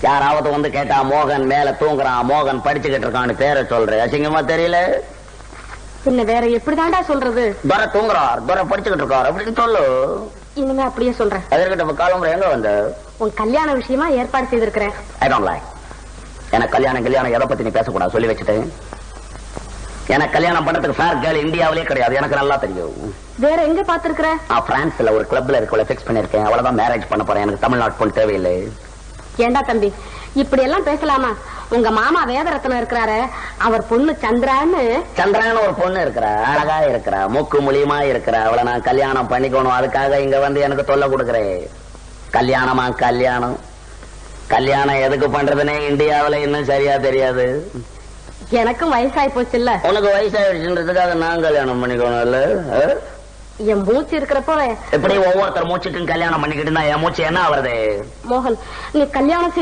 யாராவது வந்து கேட்டா மோகன் மேல தூங்குறான், மோகன் படிச்சுக்கிட்டு இருக்கான்னு பேரை சொல்ற. அசிங்கமா தெரியல? பின்ன வேற எப்படிதான்டா சொல்றது? துரை தூங்குறார், துரை படிச்சுக்கிட்டு இருக்கார் அப்படின்னு சொல்லு. இனிமே அப்படியே சொல்றேன். அதற்கிட்ட காலம்புற எங்க வந்து உன் கல்யாண விஷயமா ஏற்பாடு செய்திருக்கிறேன். I don't like. எனக்கு கல்யாணம் எதை பத்தி நீ பேசக்கூடாது சொல்லி வச்சுட்டு. எனக்கு கல்யாணம் பண்றதுக்கு ஃபேர் கேர்ள் இந்தியாவிலே கிடையாது, எனக்கு நல்லா தெரியும். வேற எங்க பாத்துருக்கிற? நான் பிரான்ஸ்ல ஒரு கிளப்ல இருக்கவளை ஃபிக்ஸ் பண்ணிருக்கேன். அவ்வளவுதான் மேரேஜ் பண்ண போறேன். எனக்கு தமிழ்நாட்டு பொண்ணு தேவையில்லை. ஏண்டா தம்பி இப்படி எல்லாம் பேசலாமா? உங்க மாமா வேதரத்னம் இருக்கிறாரு, அவர் பொண்ணு சந்திரான்னு ஒரு பொண்ணு இருக்கிறா, அழகா இருக்கிறா, மூக்கு மூலியமா இருக்கிறா. அவளை நான் கல்யாணம் பண்ணிக்கணும். அதுக்காக இங்க வந்து எனக்கு தொல்லை கொடுக்குறேன். கல்யாணமா கல்யாணம் எதுக்கு பண்றதுன்னே இந்தியாவில இன்னும் சரியா தெரியாது. எனக்கும் வயசாய் போச்சு இல்ல? உனக்கு வயசாயிடுச்சுன்றதுக்காக நான் கல்யாணம் பண்ணிக்கணும் இல்ல? என் மூச்சு இருக்கிறப்ப எப்படி ஒவ்வொருத்தர் மூச்சுக்கும் கல்யாணம் பண்ணிக்கிட்டு இருந்தா என் மூச்சு என்ன ஆகுறது? மோகன், நீ கல்யாணம்